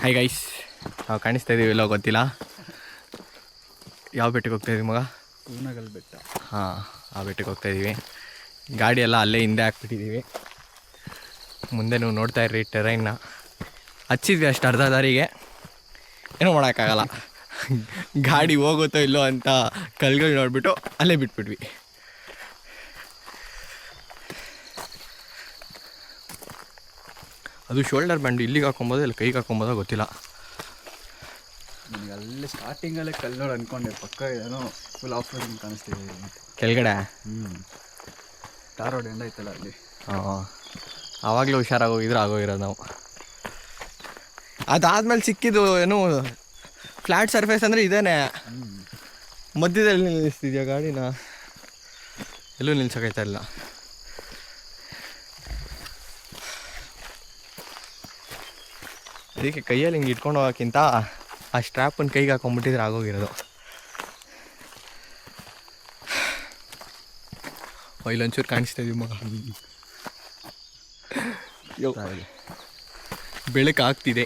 Hi guys, ನಾವು ಕಾಣಿಸ್ತಾ ಇದ್ದೀವಿ ಎಲ್ಲೋ ಗೊತ್ತಿಲ್ಲ. ಯಾವ ಬೆಟ್ಟಕ್ಕೆ ಹೋಗ್ತಾ ಇದ್ದೀವಿ ಮಗ? ಕೂನಗಲ್ ಬೆಟ್ಟ. ಹಾಂ, ಆ ಬೆಟ್ಟಕ್ಕೆ ಹೋಗ್ತಾ ಇದ್ದೀವಿ. ಗಾಡಿ ಎಲ್ಲ ಅಲ್ಲೇ ಹಿಂದೆ ಹಾಕ್ಬಿಟ್ಟಿದ್ದೀವಿ. ಮುಂದೆ ನೀವು ನೋಡ್ತಾ ಇರ್ರಿ ಟೆರೈನ್ನ. ಹಚ್ಚಿದ್ವಿ ಅಷ್ಟು ಅರ್ಧ ದಾರಿಗೆ, ಏನೂ ಮಾಡೋಕ್ಕಾಗಲ್ಲ. ಗಾಡಿ ಹೋಗುತ್ತೋ ಇಲ್ಲೋ ಅಂತ ಕಲ್ಗಳು ನೋಡಿಬಿಟ್ಟು ಅಲ್ಲೇ ಬಿಟ್ಬಿಟ್ವಿ. ಅದು ಶೋಲ್ಡರ್ ಬ್ಯಾಂಡ್ ಇಲ್ಲಿಗೆ ಹಾಕೊಬೋದು ಇಲ್ಲ ಕೈಗೆ ಹಾಕೊಬೋದೋ ಗೊತ್ತಿಲ್ಲ. ನನಗೆ ಅಲ್ಲೇ ಸ್ಟಾರ್ಟಿಂಗಲ್ಲೇ ಕಲ್ಲೋಳು ಅಂದ್ಕೊಂಡೆ, ಪಕ್ಕ ಏನೋ ಫುಲ್ ಆಫ್ ರೋಡ್ ಕಾಣಿಸ್ತಿದೆ ಕೆಳಗಡೆ. ಟಾರ್ ರೋಡ್ ಎಂಡ್ ಆಯ್ತಲ್ಲ ಅಲ್ಲಿ. ಹಾಂ, ಆವಾಗಲೇ ಹುಷಾರಾಗೋಗಿದ್ರೆ ಆಗೋಗಿರೋದು ನಾವು. ಅದಾದ್ಮೇಲೆ ಸಿಕ್ಕಿದ್ದು ಏನು ಫ್ಲ್ಯಾಟ್ ಸರ್ಫೇಸ್ ಅಂದರೆ ಇದೇನೆ. ಮಧ್ಯದಲ್ಲಿ ನಿಲ್ಲಿಸ್ತಿದ್ಯಾ ಗಾಡಿನ? ಎಲ್ಲೂ ನಿಲ್ಸೋಕೈತಾ ಇಲ್ಲ. ಅದಕ್ಕೆ ಕೈಯಲ್ಲಿ ಹಿಂಗೆ ಇಟ್ಕೊಂಡು ಹೋಗೋಕ್ಕಿಂತ ಆ ಸ್ಟ್ರ್ಯಾಪನ್ನು ಕೈಗೆ ಹಾಕೊಂಡ್ಬಿಟ್ಟಿದ್ರೆ ಆಗೋಗಿರೋದು. ಇಲ್ಲೊಂಚೂರು ಕಾಣಿಸ್ತಾ ಇದೀವಿ ಮಗ. ಬೆಳಕು ಆಗ್ತಿದೆ.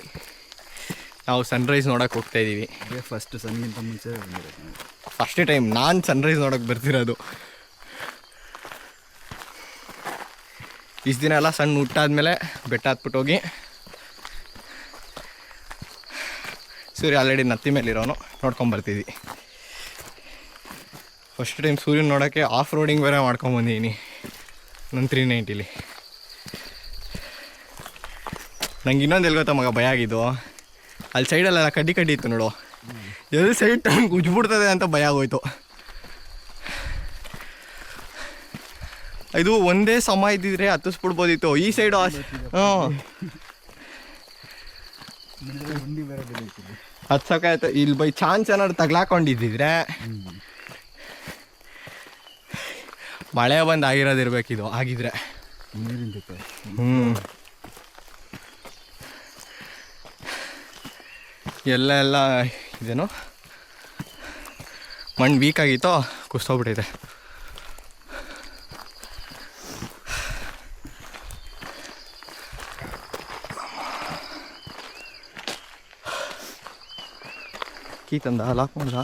ನಾವು ಸನ್ರೈಸ್ ನೋಡೋಕೆ ಹೋಗ್ತಾ ಇದ್ದೀವಿ. ಫಸ್ಟ್ ಸನ್ಗಿಂತ ಮುಂಚೆ ಫಸ್ಟ್ ಟೈಮ್ ನಾನು ಸನ್ರೈಸ್ ನೋಡೋಕೆ ಬರ್ತಿರೋದು. ಇಷ್ಟು ದಿನ ಎಲ್ಲ ಸಣ್ಣ ಹುಟ್ಟಾದ್ಮೇಲೆ ಬೆಟ್ಟ ಹತ್ಬಿಟ್ಟು ಹೋಗಿ ಸೂರ್ಯ ಆಲ್ರೆಡಿ ನತ್ತಿ ಮೇಲಿರೋನು ನೋಡ್ಕೊಂಬರ್ತಿದ್ವಿ. ಫಸ್ಟ್ ಟೈಮ್ ಸೂರ್ಯನ ನೋಡೋಕ್ಕೆ ಆಫ್ ರೋಡಿಂಗ್ ಬೇರೆ ಮಾಡ್ಕೊಂಬಂದಿದ್ದೀನಿ ನನ್ನ 390ಲಿ. ನಂಗೆ ಇನ್ನೊಂದು ಎಲ್ಲಿ ಗೊತ್ತಾ ಮಗ ಭಯ ಆಗಿದ್ದು, ಅಲ್ಲಿ ಸೈಡಲ್ಲೆಲ್ಲ ಕಡ್ಡಿ ಇತ್ತು ನೋಡು, ಎಲ್ಲಿ ಸೈಡ್ ಟೈಮ್ ಉಜ್ಬಿಡ್ತದೆ ಅಂತ ಭಯ ಆಗೋಯ್ತು. ಇದು ಒಂದೇ ಸಮ ಇದ್ದಿದ್ರೆ ಹತ್ತಿಸ್ಬಿಡ್ಬೋದಿತ್ತು. ಈ ಸೈಡು ಹತ್ಸೋಕಾಯ್ತು. ಇಲ್ಲಿ ಬೈ ಚಾನ್ಸ್ ಏನಾದ್ರು ತಗ್ಲಾಕೊಂಡಿದ್ದಿದ್ರೆ ಮಳೆ ಬಂದು ಆಗಿರೋದಿರ್ಬೇಕಿದು. ಆಗಿದ್ರೆ ಎಲ್ಲ ಇದೇನು ಮಣ್ಣು ವೀಕ್ ಆಗಿತ್ತೋ ಕುಸ್ತೋಗ್ಬಿಟ್ಟಿದೆ. ಕೀ ತಂದ ಲಾಕ್ ಮಾಡ್ದ.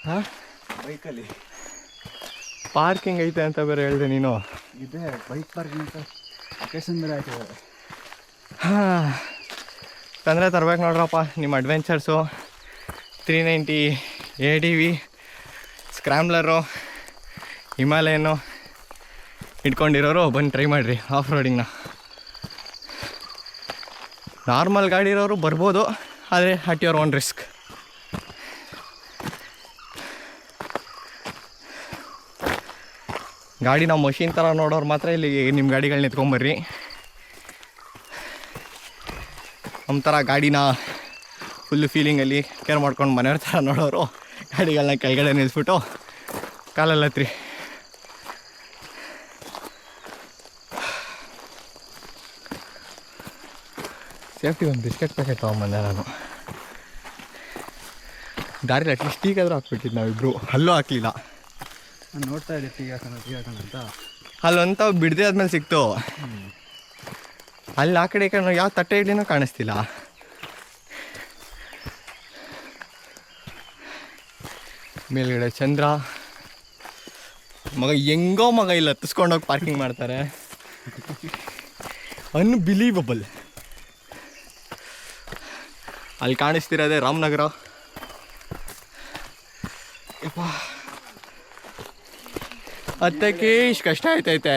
ಹಾಂ, ಬೈಕಲ್ಲಿ ಪಾರ್ಕಿಂಗ್ ಐತೆ ಅಂತ ಬೇರೆ ಹೇಳಿದೆ ನೀನು. ಇದೆ ಬೈಕ್ ಪಾರ್ಕಿಂಗ್ ಲೊಕೇಶನ್ ಬೇರೆ ಆಯ್ತು. ಹಾಂ, ತಂದರೆ ತರ್ಬೇಕು ನೋಡ್ರಪ್ಪ ನಿಮ್ಮ ಅಡ್ವೆಂಚರ್ಸು. 390 ADV ಸ್ಕ್ರ್ಯಾಮ್ಲರು ಹಿಮಾಲಯನು ಇಟ್ಕೊಂಡಿರೋರು ಬಂದು ಟ್ರೈ ಮಾಡಿರಿ ಆಫ್ ರೋಡಿಂಗ್ನ. ನಾರ್ಮಲ್ ಗಾಡಿ ಇರೋರು ಬರ್ಬೋದು, ಆದರೆ ಅಟ್ ಯುವರ್ ಓನ್ ರಿಸ್ಕ್. ಗಾಡಿ ನಾವು ಮಷೀನ್ ಥರ ನೋಡೋರು ಮಾತ್ರ ಇಲ್ಲಿ ನಿಮ್ಮ ಗಾಡಿಗಳನ್ನ ಎತ್ಕೊಂಬರ್ರಿ. ನಮ್ಮ ಥರ ಗಾಡಿನ ಫುಲ್ಲು ಫೀಲಿಂಗಲ್ಲಿ ಕೇರ್ ಮಾಡ್ಕೊಂಡು ಮನೆಯವ್ರ ಥರ ನೋಡೋರು ಗಾಡಿಗಳನ್ನ ಕೆಳಗಡೆ ನಿಲ್ಲಿಸ್ಬಿಟ್ಟು ಕಾಲಲ್ಲಿ ಹತ್ರಿ. ಸೇಫ್ಟಿ ಒಂದು ಬಿಸ್ಕೆಟ್ ಪ್ಯಾಕೆಟ್ ತೊಗೊಂಬಂದೆ ನಾನು. ದಾರಿಲಿ ಅಟ್ಲೀಸ್ಟ್ ಟೀಗಾದರೂ ಹಾಕ್ಬಿಟ್ಟಿದ್ದು ನಾವಿಬ್ಬರು. ಅಲ್ಲೂ ಹಾಕಲಿಲ್ಲ. ನಾನು ನೋಡ್ತಾ ಇದ್ದೆ ಟೀ ಹಾಕೋಣ ಅಂತ. ಅಲ್ಲೊಂತ ಬಿಡದೆ ಆದ್ಮೇಲೆ ಸಿಕ್ತು. ಅಲ್ಲಿ ಆ ಕಡೆ ಈ ಕಡೆ ಯಾವ ತಟ್ಟೆ ಇಡ್ಲಿನೂ ಕಾಣಿಸ್ತಿಲ್ಲ. ಮೇಲ್ಗಡೆ ಚಂದ್ರ ಮಗ, ಹೆಂಗೋ ಮಗ ಇಲ್ಲ ಹತ್ತಿಸ್ಕೊಂಡೋಗಿ ಪಾರ್ಕಿಂಗ್ ಮಾಡ್ತಾರೆ. ಅನ್ಬಿಲೀವಬಲ್. ಅಲ್ಲಿ ಕಾಣಿಸ್ತಿರೋದೆ ರಾಮನಗರ. ಹತ್ತಕ್ಕೆ ಇಷ್ಟು ಕಷ್ಟ ಆಯ್ತೈತೆ.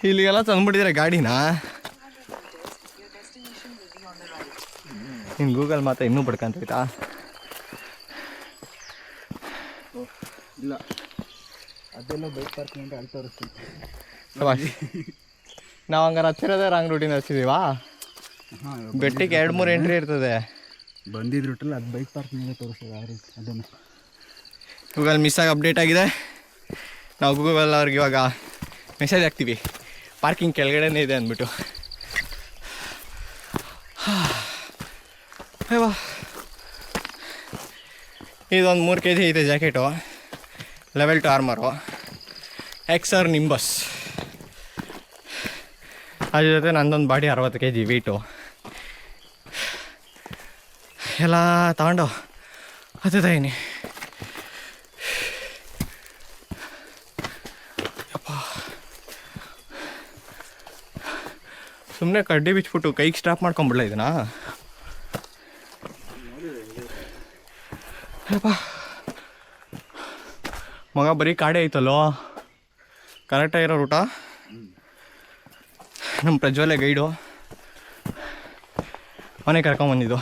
ಇಲ್ಲಿಗೆಲ್ಲ ತಂದ್ಬಿಟ್ಟಿದ್ರೆ ಗಾಡಿನ. ಇನ್ನು ಗೂಗಲ್ ಮಾತ್ರ ಇನ್ನೂ ಬಡ್ಕಂತೈತಾ? ಇಲ್ಲ, ಅದೆಲ್ಲ ಬೈಕ್ ಪಾರ್ಕಿಂಗ್ ಅಂತ ಅಲ್ಲಿ ತೋರಿಸ್ತೀವಿ. ನಾವು ಹಂಗಾರೆ ಹತ್ತಿರೋದೇ ರಾಂಗ್ ರೂಟಿಂದ ಹಚ್ಚಿದೀವಾ? ಬೆಟ್ಟಿಗೆ 2-3 ಎಂಟ್ರಿ ಇರ್ತದೆ. ಬಂದಿದ್ದ ರೂಟಲ್ಲಿ ಅದು ಬೈಕ್ ಪಾರ್ಕಿಂಗ್ ತೋರಿಸ್ತದೆ. ಆ ರೀತಿ ಅದನ್ನು ಗೂಗಲ್ ಮಿಸ್ಸಾಗಿ ಅಪ್ಡೇಟ್ ಆಗಿದೆ. ನಾವು ಗೂಗಲ್ ಅವ್ರಿಗೆ ಇವಾಗ ಮೆಸೇಜ್ ಹಾಕ್ತೀವಿ ಪಾರ್ಕಿಂಗ್ ಕೆಳಗಡೆನೇ ಇದೆ ಅಂದ್ಬಿಟ್ಟು. ಇದೊಂದು 3 kg ಇದೆ ಜಾಕೆಟು, ಲೆವೆಲ್ 2 ಆರ್ಮರು, ಎಕ್ಸರ್ ನಿಂಬಸ್. ಅದ್ರ ಜೊತೆ ನಂದೊಂದು ಬಾಡಿ 60 kg ವೆಯ್ಟು ಎಲ್ಲ ತಗೊಂಡು ಹತ್ತುತ್ತಾ ಇದೀನಿ. ಸುಮ್ಮನೆ ಕಡ್ಡಿ ಬಿಚ್ಬಿಟ್ಟು ಕೈಗೆ ಸ್ಟಾಪ್ ಮಾಡ್ಕೊಂಬಿಡ್ಲ ಇದನ್ನ. ಅಪ್ಪ ಮಗ ಬರೀ ಕಾಡೇ ಐತಲ್ಲೋ, ಕರೆಕ್ಟಾಗಿರೋ ರೂಟ. ನಮ್ಮ ಪ್ರಜ್ವಲೆ ಗೈಡು ಮನೆ ಕರ್ಕೊಂಬಂದಿದ್ದು.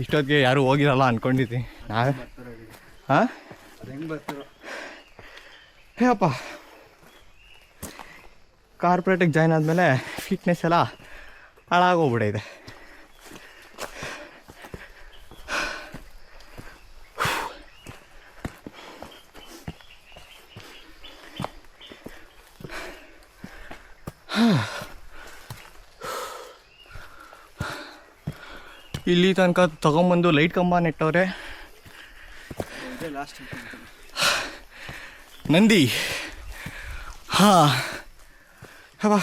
ಇಷ್ಟೊತ್ತಿಗೆ ಯಾರೂ ಹೋಗಿರಲ್ಲ ಅಂದ್ಕೊಂಡಿದ್ವಿ ನಾವೇ. ಹಾಂ ಹೆಂಗೆ ಬರ್ತಾರೋ ಹೇಯಪ್ಪ, ಕಾರ್ಪೊರೇಟಿಗೆ ಜಾಯ್ನ್ ಆದಮೇಲೆ ಫಿಟ್ನೆಸ್ ಎಲ್ಲ ಹಾಳಾಗೋಗ್ಬಿಟ್ಟಿದೆ. ಇಲ್ಲಿ ತನಕ ತಗೊಂಬಂದು ಲೈಟ್ ಕಂಬ ನೆಟ್ಟವ್ರೆ. ಇದೇ ಲಾಸ್ಟ್ ನಂದಿ. ಹಾಂ ಹವಾ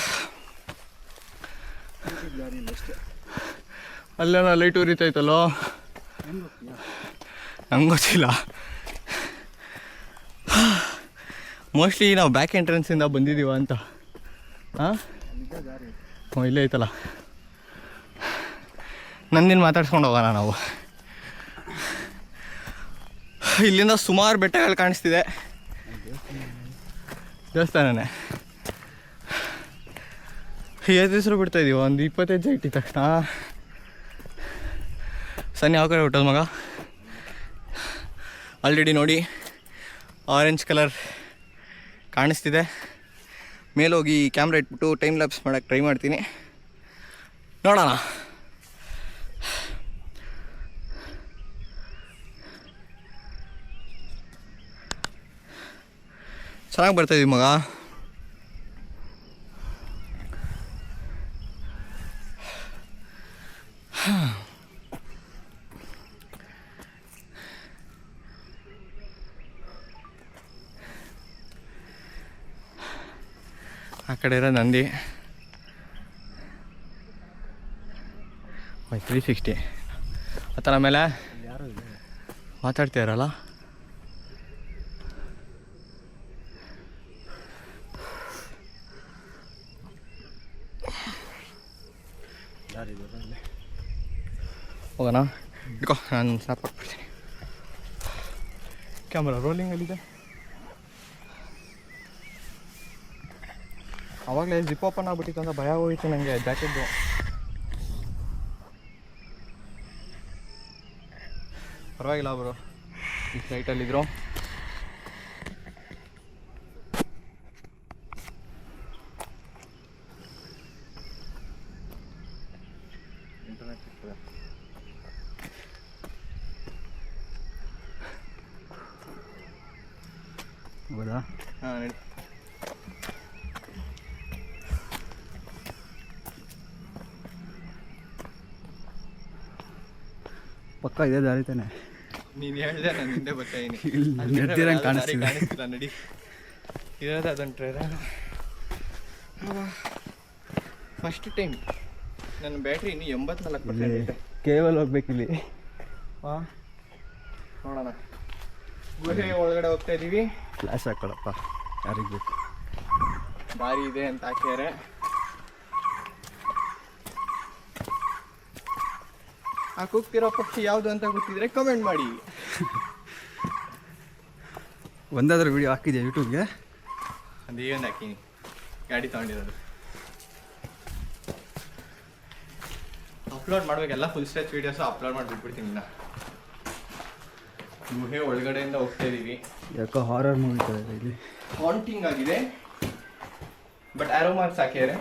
ಅಷ್ಟೇ. ಅಲ್ಲೇನೋ ಲೈಟ್ ಉರಿತೈತಲ್ಲೋ, ನಂಗೆ ಗೊತ್ತಿಲ್ಲ. ಮೋಸ್ಟ್ಲಿ ನಾವು ಬ್ಯಾಕ್ ಎಂಟ್ರೆನ್ಸಿಂದ ಬಂದಿದ್ದೀವ ಅಂತ. ಹಾಂ ಹ್ಞೂ ಇಲ್ಲೇ ಐತಲ್ಲ, ನಂದಿನ ಮಾತಾಡ್ಸ್ಕೊಂಡು ಹೋಗೋಣ ನಾವು. ಇಲ್ಲಿಂದ ಸುಮಾರು ಬೆಟ್ಟಗಳು ಕಾಣಿಸ್ತಿದೆ. ದೇವಸ್ಥಾನನೇ ಹೆಸರು ಬಿಡ್ತಾಯಿದ್ದೀವಿ. ಒಂದು 25 ಇಟ್ಟಿದ ತಕ್ಷಣ ಸಣ್ಣ ಯಾವ ಕಡೆ ಹುಟ್ಟೋದು ಮಗ? ಆಲ್ರೆಡಿ ನೋಡಿ ಆರೆಂಜ್ ಕಲರ್ ಕಾಣಿಸ್ತಿದೆ. ಮೇಲೋಗಿ ಕ್ಯಾಮ್ರಾ ಇಟ್ಬಿಟ್ಟು ಟೈಮ್ ಲ್ಯಾಪ್ಸ್ ಮಾಡೋಕ್ಕೆ ಟ್ರೈ ಮಾಡ್ತೀನಿ, ನೋಡೋಣ. ಚೆನ್ನಾಗಿ ಬರ್ತಾಯಿದ್ದೀವಿ ಮಗ. ಆ ಕಡೆ ಇರೋ ನಂದಿ 360 ಆತನ ಮೇಲೆ ಯಾರೋ ಇದೆ ಮಾತಾಡ್ತೀರಲ್ಲ. ಯಾರಿದೆ ಹೋಗೋಣ, ಇಟ್ಕೋ, ನಾನು ಸ್ನಾಪ್ ಹಾಕ್ಬಿಡ್ತೀನಿ. ಕ್ಯಾಮ್ರಾ ರೋಲಿಂಗಲ್ಲಿದೆ. ಆವಾಗಲೇ ಜಿಪ್ ಓಪನ್ ಆಗ್ಬಿಟ್ಟಿತ್ತು ಅಂತ ಭಯ ಹೋಗಿತ್ತು ನನಗೆ ಜಾಕೆಟ್ದು. ಪರವಾಗಿಲ್ಲ ಅವರು ಈ ಸೈಟಲ್ಲಿದ್ರು. ಇಂಟರ್ನೆಟ್ ಸಿಗ್ತದೆ. ಹೌದಾ? ಹಾಂ ನಡಿ. ಪಕ್ಕ ಇದೇ ದಾರಿ ತಾನೆ. ನೀನು ಹೇಳಿದೆ ನಾನು ಹಿಂದೆ ಬರ್ತಾಯಿದ್ದೀನಿ. ನಿರ್ದಿರಂಗೆ ಕಾಣಿಸ್ತಿದೆ. ಕಾಣಿಸ್ತಿಲ್ಲ ನಡಿ. ಇರೋದು ಅದೊಂದು ಟ್ರೈನ್. ಫಸ್ಟ್ ಟೈಮ್ ನನ್ನ ಬ್ಯಾಟ್ರಿ ಇನ್ನೂ 84% ಇದೆ. ಕೇವಲ ಹೋಗ್ಬೇಕಿಲ್ಲಿ. ಹಾಂ ನೋಡೋಣ. ಗುಹೆ ಒಳಗಡೆ ಹೋಗ್ತಾ ಇದ್ದೀವಿ. ಫ್ಲ್ಯಾಶ್ ಹಾಕೊಳ್ಳಪ್ಪ, ಯಾರಿಗೆ ಬೇಕು. ದಾರಿ ಇದೆ ಅಂತ ಹಾಕ್ಯಾರೆ. ಆ ಕೂಗ್ತಿರೋ ಪಕ್ಷಿ ಯಾವುದು ಅಂತ ಗೊತ್ತಿದ್ರೆ ಕಮೆಂಟ್ ಮಾಡಿ. ಒಂದಾದ್ರೂ ವಿಡಿಯೋ ಹಾಕಿದ್ಯಾ ಯೂಟ್ಯೂಬ್ಗೆ? ಅದೇ ಒಂದು ಹಾಕೀನಿ, ಗಾಡಿ ತೊಗೊಂಡಿರೋದು. ಅಪ್ಲೋಡ್ ಮಾಡಬೇಕೆಲ್ಲ ಫುಲ್ ಸ್ಟ್ರೆಚ್ ವೀಡಿಯೋಸು ಅಪ್ಲೋಡ್ ಮಾಡಿಬಿಟ್ಬಿಡ್ತೀನಿ. ಇನ್ನು ಗುಹೆ ಒಳಗಡೆಯಿಂದ ಹೋಗ್ತಾ ಇದ್ದೀವಿ. ಯಾಕೋ ಹಾರರ್ ಮೂವಿ ಥರ ಇದೆ ಇಲ್ಲಿ. ಹಾಂಟಿಂಗ್ ಆಗಿದೆ, ಬಟ್ ಆರೋ ಮಾರ್ಕ್ಸ್ ಹಾಕ್ಯಾರೆ.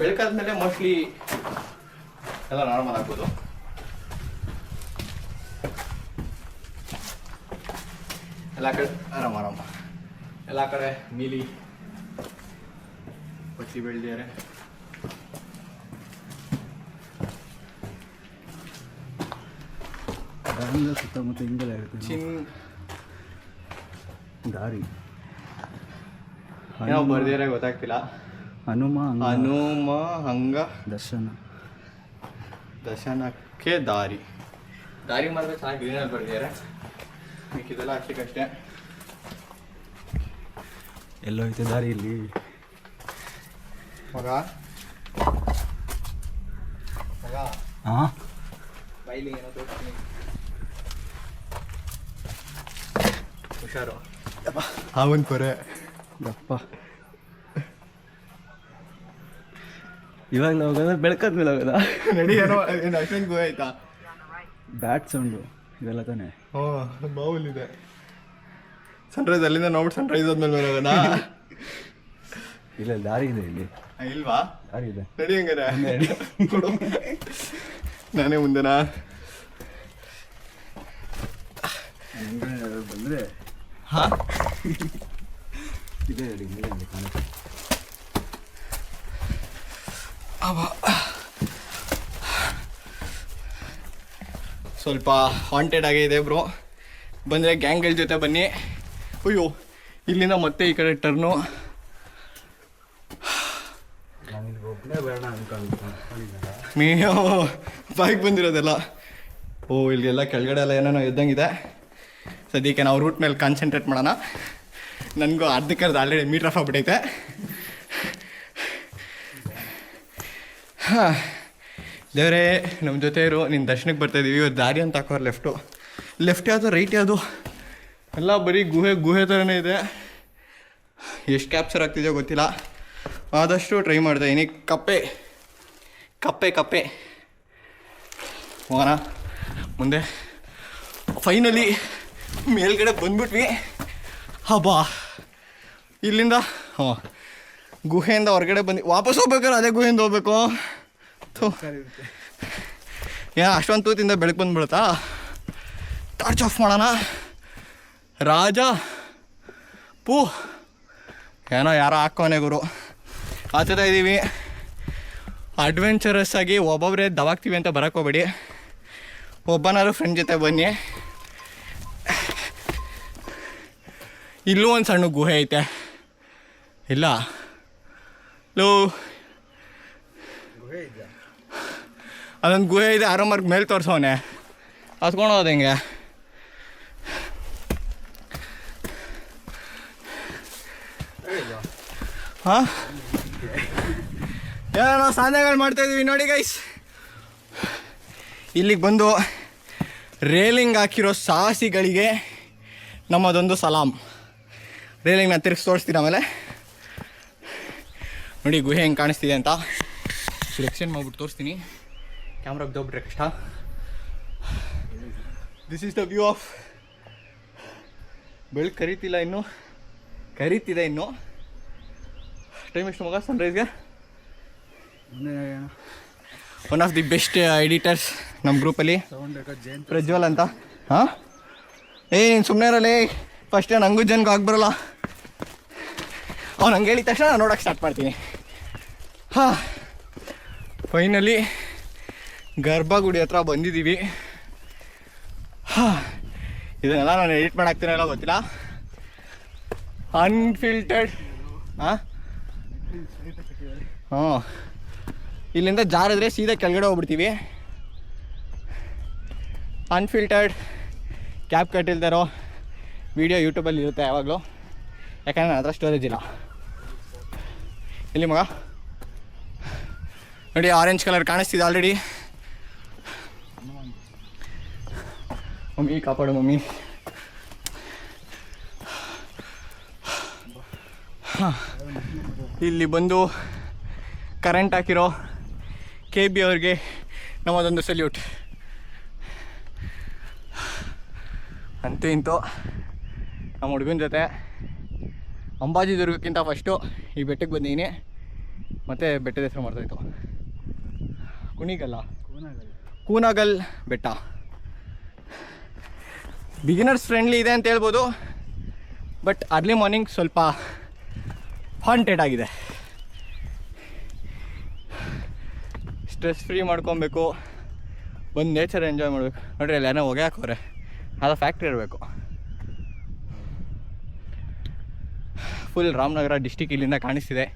ಬೆಳಕಾದ್ಮೇಲೆ ಮೋಸ್ಟ್ಲಿ ಎಲ್ಲ ನಾರ್ಮಲ್ ಆಗ್ಬೋದು. ಎಲ್ಲ ಕಡೆ ಆರಾಮ ಎಲ್ಲ ಕಡೆ ನೀಲಿ ಪಚ್ಚಿ ಬೆಳೆದಿದ್ದಾರೆ. ಹಂಗೆ ಸುತ್ತಮುತ್ತ ಹಿಂಗೆಲ್ಲ ಇರುತ್ತೆ ಚಿನ್ ದಾರಿ ಏನೋ ಬರ್ದಿರ ಗೊತ್ತಾಗ್ತಿಲ್ಲ. ಹನುಮ ಹಂಗ ದರ್ಶನಕ್ಕೆ ದಾರಿ ಮಾತ್ರ ಚೆನ್ನಾಗಿ ಗ್ರೀನಲ್ಲಿ ಬರ್ದಿದ್ದಾರೆ. ಮಿಕ್ಕಿದೆಲ್ಲ ಅಷ್ಟಕ್ಕಷ್ಟೇ. ಎಲ್ಲೋ ಐತೆ ದಾರಿ ಇಲ್ಲಿ ಮಗ ಹಾಂ ಬೈಲಿ ಏನೋ ತೋರಿಸ್ತೀನಿ, ಹುಷಾರು. ಹಾವನ್ ಕೊರೆ ಯಪ್ಪ. ಇವಾಗಲೂ ಹೋಗೋದ ಬೆಳಕದ್ಮೇಲೆ ಹೋಗೋದ ನಡಿ. ಏನೋ ಅಷ್ಟೊಂದು ಗೋ ಆಯ್ತಾ? ಬ್ಯಾಟ್ ಸೌಂಡು ಇವೆಲ್ಲ ತಾನೆ. ಹಾಂ ಬಾವುಲಿದೆ. ಸನ್ರೈಸ್ ಅಲ್ಲಿಂದ ನೋಡ್ಬಿಟ್ಟು ಸನ್ರೈಸ್ ಆದ್ಮೇಲೆ ಹೋಗೋದಾ? ಇಲ್ಲ ದಾರಿ ಇದೆ ಇಲ್ಲಿ. ಇಲ್ವಾ? ದಾರಿ ಇದೆ. ನಡಿ ಹಂಗಾರೆ ಕೊಡು. ನಾನೇ ಮುಂದೆನಾ? ಬಂದರೆ ಹಾಂ ಇದೆ ಹೇಳಿ ಕಾಣುತ್ತೆ. ಸ್ವಲ್ಪ ಹಾಂಟೆಡ್ ಆಗೇ ಇದೆ ಬ್ರೋ. ಬಂದರೆ ಗ್ಯಾಂಗ್ಗಳ ಜೊತೆ ಬನ್ನಿ. ಅಯ್ಯೋ ಇಲ್ಲಿಂದ ಮತ್ತೆ ಈ ಕಡೆ ಟರ್ನು. ಒಬ್ಬನೇ ಬೇಡ ಮೀನು ಬೈಕ್ ಬಂದಿರೋದೆಲ್ಲ. ಓ ಇಲ್ಲಿಗೆಲ್ಲ ಕೆಳಗಡೆ ಎಲ್ಲ ಏನೇನೋ ಇದ್ದಂಗಿದೆ. ಸದ್ಯಕ್ಕೆ ನಾವು ರೂಟ್ ಮೇಲೆ ಕಾನ್ಸಂಟ್ರೇಟ್ ಮಾಡೋಣ. ನನಗೂ ಅರ್ಧಕ್ಕರ್ಧ ಆಲ್ರೆಡಿ ಮೀಟರ್ ಆಫ್ ಆಗ್ಬಿಟ್ಟೈತೆ. ಹಾಂ ದೇವರೇ ನಮ್ಮ ಜೊತೆ ಇರು. ನಿನ್ನ ದರ್ಶನಕ್ಕೆ ಬರ್ತಾಯಿದ್ದೀವಿ. ಇವತ್ತು ದಾರಿ ಅಂತ ಹಾಕೋರು ಲೆಫ್ಟ್ ಯಾವುದು ರೈಟ್ ಯಾವುದು ಎಲ್ಲ ಬರೀ ಗುಹೆ ಥರನೇ ಇದೆ. ಎಷ್ಟು ಕ್ಯಾಪ್ಚರ್ ಆಗ್ತಿದೆಯೋ ಗೊತ್ತಿಲ್ಲ. ಆದಷ್ಟು ಟ್ರೈ ಮಾಡ್ತಾ ಇದ್ದೀನಿ. ಕಪ್ಪೆ ಹೋಗೋಣ ಮುಂದೆ. ಫೈನಲಿ ಮೇಲ್ಗಡೆ ಬಂದ್ಬಿಟ್ವಿ. ಹಬ್ಬಾ ಇಲ್ಲಿಂದ ಗುಹೆಯಿಂದ ಹೊರಗಡೆ ಬಂದು ವಾಪಸ್ ಹೋಗ್ಬೇಕಾದ್ರೆ ಅದೇ ಗುಹೆಯಿಂದ ಹೋಗ್ಬೇಕು. ಏನೋ ಅಷ್ಟೊಂದು ತೂತಿಂದ ಬೆಳಕು ಬಂದ್ಬಿಡುತ್ತಾ? ಟಾರ್ಚ್ ಆಫ್ ಮಾಡೋಣ. ರಾಜ ಪೂ ಏನೋ ಯಾರೋ ಹಾಕೋನೆ ಗುರು ಆತದ ಇದ್ದೀವಿ. ಅಡ್ವೆಂಚರಸ್ ಆಗಿ ಒಬ್ಬೊಬ್ಬರೇ ದವಾಗ್ತೀವಿ ಅಂತ ಬರೋಕ್ಕೆ ಹೋಗ್ಬೇಡಿ. ಒಬ್ಬನಾದ್ರು ಫ್ರೆಂಡ್ ಜೊತೆ ಬನ್ನಿ. ಇಲ್ಲೂ ಒಂದು ಸಣ್ಣ ಗುಹೆ ಐತೆ. ಇಲ್ಲ ಅದೊಂದು ಗುಹೆ ಇದೆ. ಆರಾಮಾರ್ಗ ಮೇಲೆ ತೋರಿಸೋನೆ ಹತ್ಕೊಂಡು ಹೋದ ಹೆಂಗೆ? ಹಾಂ ಏನೋ ಸಾಧನೆಗಳು ಮಾಡ್ತಾಯಿದ್ದೀವಿ ನೋಡಿ ಗೈಸ್. ಇಲ್ಲಿಗೆ ಬಂದು ರೇಲಿಂಗ್ ಹಾಕಿರೋ ಸಾಹಸಿಗಳಿಗೆ ನಮ್ಮದೊಂದು ಸಲಾಮ್. ರೇಲಿಂಗ್ನ ತಿರ್ಗಿಸಿ ತೋರಿಸ್ತೀನಿ ಆಮೇಲೆ. ನೋಡಿ ಗುಹೆ ಹೆಂಗೆ ಕಾಣಿಸ್ತಿದೆ ಅಂತ ಎಕ್ಸ್ಟೆಂಡ್ ಮಾಡ್ಬಿಟ್ಟು ತೋರಿಸ್ತೀನಿ. ಕ್ಯಾಮ್ರಾ ಬಿದ್ದೋಗ್ಬಿಟ್ರೆ ಕಷ್ಟ. This is the view of. ಬೆಳಕು ಕರೀತಿಲ್ಲ ಇನ್ನು, ಕರೀತಿದೆ ಇನ್ನು. ಟೈಮ್ ಎಷ್ಟು ಮಗ ಸನ್ರೈಸ್ಗೆ? One of the best editors ನಮ್ಮ ಗ್ರೂಪಲ್ಲಿ ಪ್ರಜ್ವಲ್ ಅಂತ. ಹಾಂ ನೀನು ಸುಮ್ಮನೆ ಇರಲಿ. ಫಸ್ಟ್ ನನಗೂ ಜನಗೂ ಆಗ್ಬರಲ್ಲ. ಅವ್ನು ಹಂಗೆ ಹೇಳಿದ ತಕ್ಷಣ ನಾನು ನೋಡೋಕ್ಕೆ ಸ್ಟಾರ್ಟ್ ಮಾಡ್ತೀನಿ. ಹಾಂ ಫೈನಲಿ ಗರ್ಭಗುಡಿ ಹತ್ರ ಬಂದಿದ್ದೀವಿ. ಹಾಂ ಇದನ್ನೆಲ್ಲ ನಾನು ಎಡಿಟ್ ಮಾಡಾಕ್ತೀನಲ್ಲ ಗೊತ್ತಿಲ್ಲ. ಅನ್ಫಿಲ್ಟರ್ಡ್ ಹಾಂ ಇಲ್ಲಿಂದ ಜಾರಿದ್ರೆ ಸೀದಾ ಕೆಳಗಡೆ ಹೋಗ್ಬಿಡ್ತೀವಿ. ಅನ್ಫಿಲ್ಟರ್ಡ್ ಕ್ಯಾಪ್ ಕಟ್ಟಿಲ್ದಾರೋ ವೀಡಿಯೋ ಯೂಟ್ಯೂಬಲ್ಲಿ ಇರುತ್ತೆ ಯಾವಾಗಲೂ. ಯಾಕಂದರೆ ನನ್ನ ಹತ್ರ ಸ್ಟೋರೇಜ್ ಇಲ್ಲ. ಇಲ್ಲಿ ಮಗ ನೋಡಿ ಆರೆಂಜ್ ಕಲರ್ ಕಾಣಿಸ್ತಿದೆ ಆಲ್ರೆಡಿ. ಮಮ್ಮಿ ಕಾಪಾಡು ಮಮ್ಮಿ. ಇಲ್ಲಿ ಬಂದು ಕರೆಂಟ್ ಹಾಕಿರೋ KB ಅವ್ರಿಗೆ ನಮ್ಮದೊಂದು ಸಲ್ಯೂಟ್. ಅಂತೂ ಇಂತೂ ನಮ್ಮ ಹುಡುಗನ ಜೊತೆ ಅಂಬಾಜಿದುರ್ಗಕ್ಕಿಂತ ಫಸ್ಟು ಈ ಬೆಟ್ಟಕ್ಕೆ ಬಂದಿದ್ದೀನಿ. ಮತ್ತು ಬೆಟ್ಟದ ಹೆಸರು ಮಾಡ್ತಾಯಿತ್ತು ಕೂನಗಲ್ ಬೆಟ್ಟ. ಬಿಗಿನರ್ಸ್ ಫ್ರೆಂಡ್ಲಿ ಇದೆ ಅಂತ ಹೇಳ್ಬೋದು. ಬಟ್ ಅರ್ಲಿ ಮಾರ್ನಿಂಗ್ ಸ್ವಲ್ಪ ಹಾಂಟೆಡ್ ಆಗಿದೆ. ಸ್ಟ್ರೆಸ್ ಫ್ರೀ ಮಾಡ್ಕೊಬೇಕು. ಬಂದು ನೇಚರ್ ಎಂಜಾಯ್ ಮಾಡಬೇಕು. ನೋಡಿರಿ ಅಲ್ಲಿ ಏನೋ ಹೊಗೆ ಹಾಕೋರೆ, ಅದು ಫ್ಯಾಕ್ಟ್ರಿ ಇರಬೇಕು. ಫುಲ್ ರಾಮನಗರ ಡಿಸ್ಟಿಕ್ ಇಲ್ಲಿಂದ ಕಾಣಿಸ್ತಿದೆ.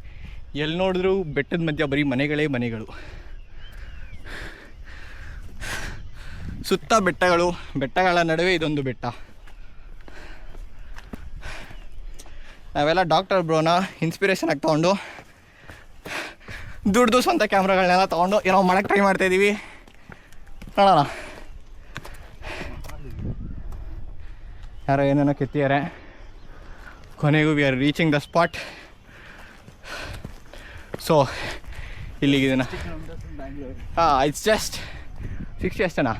ಎಲ್ಲಿ ನೋಡಿದ್ರೂ ಬೆಟ್ಟದ ಮಧ್ಯ ಬರೀ ಮನೆಗಳೇ ಮನೆಗಳು, ಸುತ್ತ ಬೆಟ್ಟಗಳು, ಬೆಟ್ಟಗಳ ನಡುವೆ ಇದೊಂದು ಬೆಟ್ಟ. ನಾವೆಲ್ಲ ಡಾಕ್ಟರ್ ಬ್ರೋನ ಇನ್ಸ್ಪಿರೇಷನ್ ಆಗಿ ತೊಗೊಂಡು ದುಡ್ದು ಸ್ವಂತ ಕ್ಯಾಮ್ರಾಗಳನ್ನೆಲ್ಲ ತೊಗೊಂಡು ಏನೋ ಮಾಡೋಕ್ಕೆ ಟ್ರೈ ಮಾಡ್ತಾಯಿದ್ದೀವಿ. ನೋಡೋಣ. ಯಾರೋ ಏನೇನೋ ಕೆತ್ತಿದ್ದಾರೆ. ಕೊನೆಗೂ we are reaching the spot. So ಇಲ್ಲಿಗಿದೆನಾ? ಹಾಂ, ಇಟ್ಸ್ ಜಸ್ಟ್ 60 ಅಷ್ಟೇನಾ?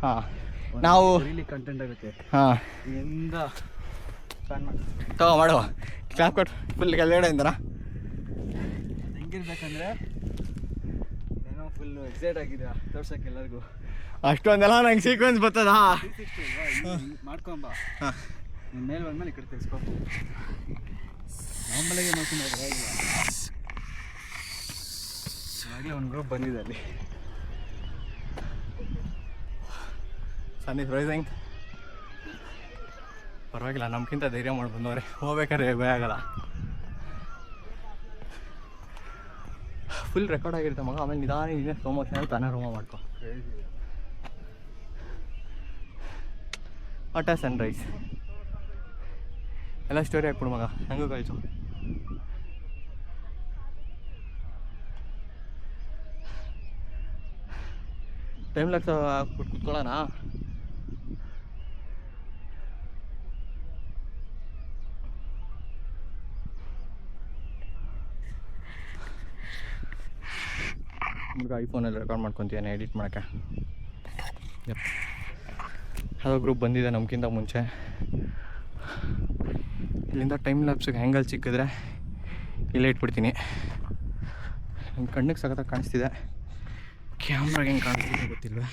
ಹಾಂ, ನಾವು ಕಂಟೆಂಟ್ ಆಗುತ್ತೆ. ಹಾಂ, ಇಂದ ಮಾಡುವ ಕ್ಲಾಪ್ ಕೊಟ್ಟು ಫುಲ್ ಕೆಳಗಡೆಯಿಂದನಾ? ಹೆಂಗಿರ್ಬೇಕಂದ್ರೆ ಏನೋ ಫುಲ್ ಎಕ್ಸೈಟ್ ಆಗಿದೆ ತೋರ್ಸಕ್ಕೆ ಎಲ್ಲರಿಗೂ. ಅಷ್ಟೊಂದೆಲ್ಲ ನಂಗೆ ಸೀಕ್ವೆನ್ಸ್ ಬರ್ತದಾ? ಮಾಡ್ಕೊಂಬ. ಹಾಂ, ನಿಮ್ಮ ಮೇಲೆ ಬಂದ್ಮೇಲೆ ಈ ಕಡೆ ತೆಗೆಸ್ಕೊಬ. ನಾರ್ಮಲಾಗಿ ಮಾಡ್ಕೊಂಡು ಆಗಲೇ ಒಂದು ಗ್ರೂಪ್ ಬಂದಿದೆ ಅಲ್ಲಿ. ಸನ್ ಇಸ್ ರೈಸಿಂಗ್. ಪರವಾಗಿಲ್ಲ, ನಮ್ಗಿಂತ ಧೈರ್ಯ ಮಾಡಿ ಬಂದವ್ರೆ. ಹೋಗ್ಬೇಕಾದ್ರೆ ಭಯ ಆಗಲ್ಲ. ಫುಲ್ ರೆಕಾರ್ಡ್ ಆಗಿರುತ್ತೆ ಮಗ. ಆಮೇಲೆ ನಿಧಾನ ಇದೆ ಸ್ಲೋ ಮೋಷನಲ್ಲಿ ತಾನೇ ರೂಮ ಮಾಡ್ಕೊ. ವಾಟ್ ಆ ಸನ್ರೈಸ್. ಎಲ್ಲ ಸ್ಟೋರಿ ಹಾಕ್ಬಿಡು ಮಗ, ಹೆಂಗೂ ಕಳಿಸು. ಟೈಮ್ ಲ್ಯಾಪ್ಸ್ ಹಾಕ್ಬಿಟ್ಟು ಕುತ್ಕೊಳ್ಳೋಣ. ಹುಡುಗ ಐಫೋನಲ್ಲಿ ರೆಕಾರ್ಡ್ ಮಾಡ್ಕೊತೀನಿ ಎಡಿಟ್ ಮಾಡೋಕ್ಕೆ. ಯಾವುದೋ ಗ್ರೂಪ್ ಬಂದಿದೆ ನಮಗಿಂತ ಮುಂಚೆ. ಇಲ್ಲಿಂದ ಟೈಮ್ ಲ್ಯಾಪ್ಸಿಗೆ ಹ್ಯಾಂಗಲ್ ಸಿಕ್ಕಿದ್ರೆ ಇಲ್ಲೇ ಇಟ್ಬಿಡ್ತೀನಿ. ನನ್ನ ಕಣ್ಣಿಗೆ ಸಖತ್ತಾಗಿ ಕಾಣಿಸ್ತಿದೆ. ಕ್ಯಾಮ್ರಾಗೆ ಹೆಂಗೆ ಕಾಣಿಸ್ತಿದೆ ಗೊತ್ತಿಲ್ವೇ.